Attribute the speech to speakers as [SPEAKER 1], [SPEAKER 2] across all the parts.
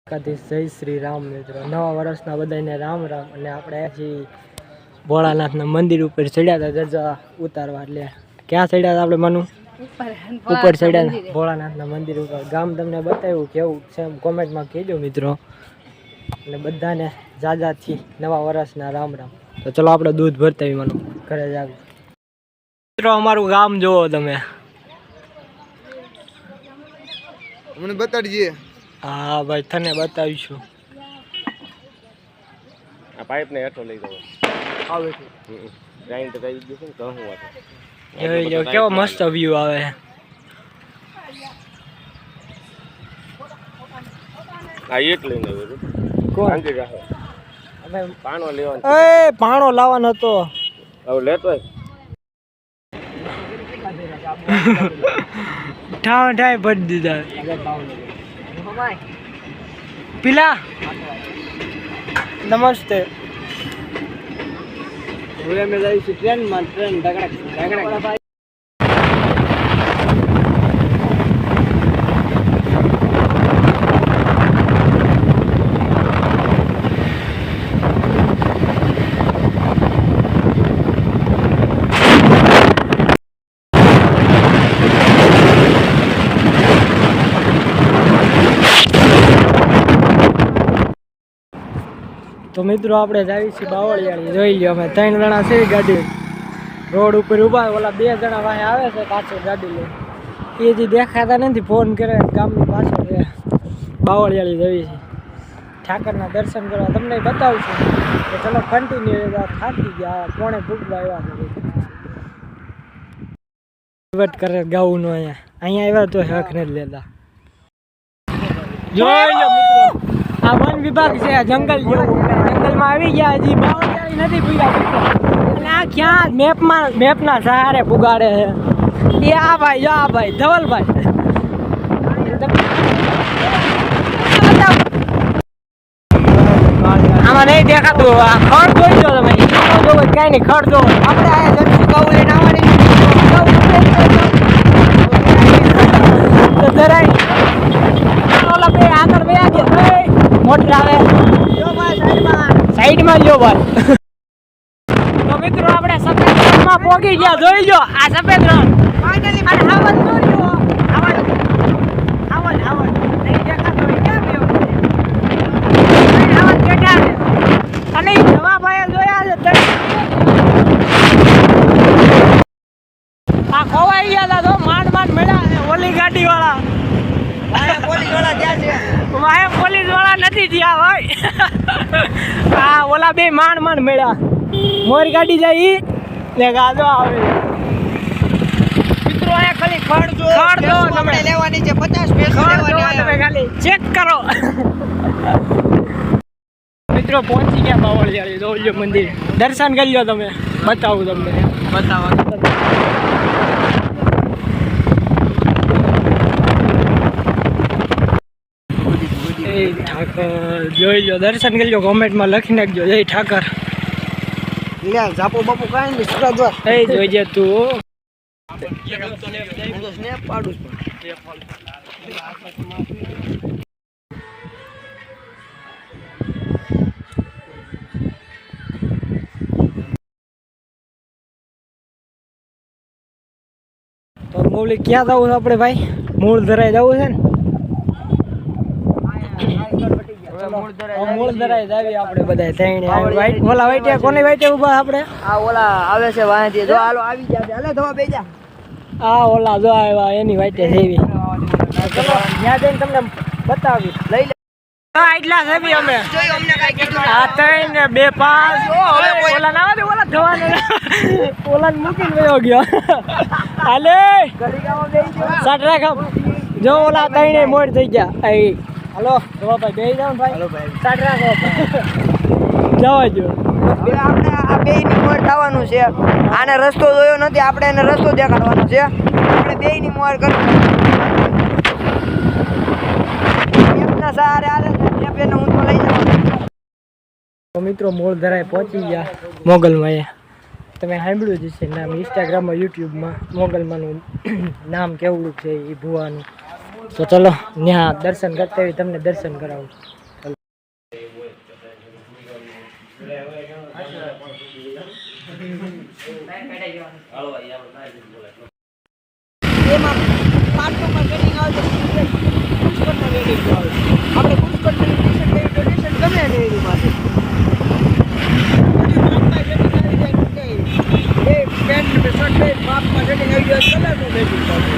[SPEAKER 1] જય શ્રી રામ મિત્રો, નવા વર્ષના બધાને રામ રામ। અને આપણે હજી ભોળાનાથના મંદિર ઉપર ચડ્યા હતા ધજા ઉતારવા। એટલે ક્યાં ચડ્યા હતા આપણે મનુ? ઉપર ચડ્યા ભોળાનાથના મંદિર ઉપર। ગામ તમને બતાવ્યું કેવું છે કોમેન્ટમાં કહેજો મિત્રો। એટલે બધાને જાજાથી નવા વર્ષના રામ રામ। તો ચલો આપણે દૂધ ભરતા આવી મનુ ઘરે જ આવી મિત્રો। અમારું ગામ જોવો તમે,
[SPEAKER 2] મને બતાડજે।
[SPEAKER 1] હા ભાઈ તને બતાવીશું।
[SPEAKER 3] આ પાઇપ ને હેઠો લઈ જાવ
[SPEAKER 1] આવે
[SPEAKER 3] છે રાઈન તો કઈ દીધું ને કહું વાત
[SPEAKER 1] જોઈ લો કેવો મસ્ત વ્યૂ આવે।
[SPEAKER 3] આ એક લઈને આવ્યો
[SPEAKER 1] કોણ
[SPEAKER 3] આંગે રાખો
[SPEAKER 1] અમે
[SPEAKER 3] પાણો લેવાનો
[SPEAKER 1] એ પાણો લાવવાનો હતો
[SPEAKER 3] હવે લેતો
[SPEAKER 1] ઠાવ ઠાય ભરી દીધા પીલા। નમસ્તે। હવે અમે જઈશું ટ્રેનમાં। ટ્રેન ઢગડા તો મિત્રો આપણે જઈએ છીએ બાવળિયાળી। જોઈ લ્યો અમે 3 જણા છે ગાડી રોડ ઉપર ઊભા। ઓલા 2 જણા વાહે આવે છે પાછળ ગાડી લઈ, એ જે દેખાતા નથી ફોન કરે ગામની પાછળ છે। બાવળિયાળી જઈએ છીએ ઠાકરના દર્શન કરવા, તમને બતાવશું। તો ચલો કન્ટિન્યુ। થાકી ગયા, કોણે ભૂખવા આવ્યા કરે ગાવું નો અહીંયા આવ્યા તો હક નથી લેતા। જોઈ લો મિત્રો આ વન વિભાગ છે, જંગલ જેવું। જંગલમાં આવી ગયા, હજી બાવળિયાળી નથી પૂગ્યા મિત્રો। અને આ ક્યાં મેપના સહારે પુગાડે છે એ આ ભાઈ, જો આ ભાઈ ધવલભાઈ। આમાં નહીં દેખાતું, આ ખડ જોઈ દો તમે, કઈ નહીં ખડ જો આપણે આ જર્સી ગાવું લઈને આવવાની તો જરાય ઓલા બે આગળ બે ગયા મોટર આવે સાઈડમાં લ્યો ભાઈ। તો મિત્રો આપણે સફેદ રણમાં પહોંચી ગયા। જોઈ લો આ સફેદ રણ ફાઇનલી। અને આવન જો લ્યો આવન નહીં દેખાતો કેમ લ્યો આવન બેઠા છે અને નવા ભાઈ જોયા છે આ ખોવાઈ ગયા હતા તો માંડ મળ્યા છે ઓલી ગાડી વાળા। પોલીસ વાળા નથી થયા ભાઈ। હા ઓલા બે માંડ મળ્યા। મોર ગાડી જાય ને ગાજો આવે મિત્રો। આ ખાલી ખડ જો તમે લેવાની છે 50 પૈસા લેવાની તમે ખાલી ચેક કરો મિત્રો। પહોંચી ગયા બાવળિયાળી, જોઈ લો મંદિર, દર્શન કરી લો તમે, બતાવું તમને બતાવો। ઠાકર જોઈ લો, દર્શન કરી લો, કોમેન્ટમાં લખી નાખજો જય ઠાકર।
[SPEAKER 2] જાપો બાપુ કાઈ નહીં સુરાજો
[SPEAKER 1] એ જોઈજે તું
[SPEAKER 2] સ્નેપ પાડું
[SPEAKER 1] તો મૂળ ક્યાં જવું છે આપણે ભાઈ? મૂળ ધરાઈ જવું છે ને? મૂળ ધરાઈ જાવી આપણે બધા થઈને। ઓલા વાઈટે કોની વાઈટે ઊભા આપણે?
[SPEAKER 2] આ ઓલા આવે છે વાંહથી, જો હાલો આવી ગયા છે, હાલે ધવા બેજા।
[SPEAKER 1] આ ઓલા જો આવ્યા એની વાઈટે જેવી। ચલો ત્યાં જઈને તમને બતાવી લઈ લે। આટલા છે બી અમે
[SPEAKER 2] જોઈ અમને કાઈ કીધું
[SPEAKER 1] આ 3 ને 2 5 ઓલા ના આવે ઓલા ધવાને ઓલા મૂકીને વયો ગયો હાલે
[SPEAKER 2] ઘડી ગાવા બેહી ગયો
[SPEAKER 1] સાટ રાખ જો ઓલા 3 મોડ થઈ ગયા। એ હાલો ધવા ભાઈ બેહી જાવ ભાઈ, હાલો ભાઈ સાટ રાખો જવા જો
[SPEAKER 2] બે આપણે આ બેયની મોર થવાનું છે। આને રસ્તો જોયો નથી, આપણે એને રસ્તો દેખાડવાનો છે। આપણે બેયની મોર કરી એકના સહારે આલે ને બેને હું તો લઈ જવાનો।
[SPEAKER 1] તો મિત્રો મૂળ ધરાય પહોંચી ગયા મોગલમાં। તમે સાંભળ્યું જ છે નામ, ઇન્સ્ટાગ્રામમાં યુટ્યુબમાં મોગલમાંનું નામ કેવડું છે એ ભુવાનું। તો ચલો ત્યાં દર્શન કરતા હોય તમને દર્શન કરાવું।
[SPEAKER 2] એમાં પાર્ટમાં ટ્રેનિંગ આવે તો પુષ્કરના વેડિંગ આવે. આપણે પુષ્કરની ટી-શર્ટ લેવી ડોનેશન ગમે ને એની માટે એ પેન્ટ ને શર્ટ લઈ માપમાં ટ્રેનિંગ આવી જાય કલરનું વેડિંગ આવે.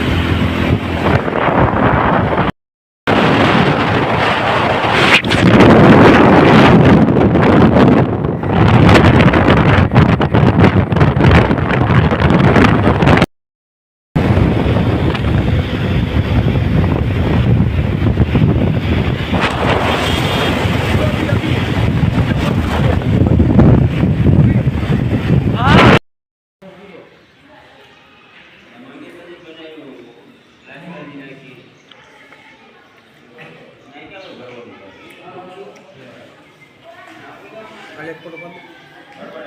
[SPEAKER 4] કાલે એક ફોટો પાડો.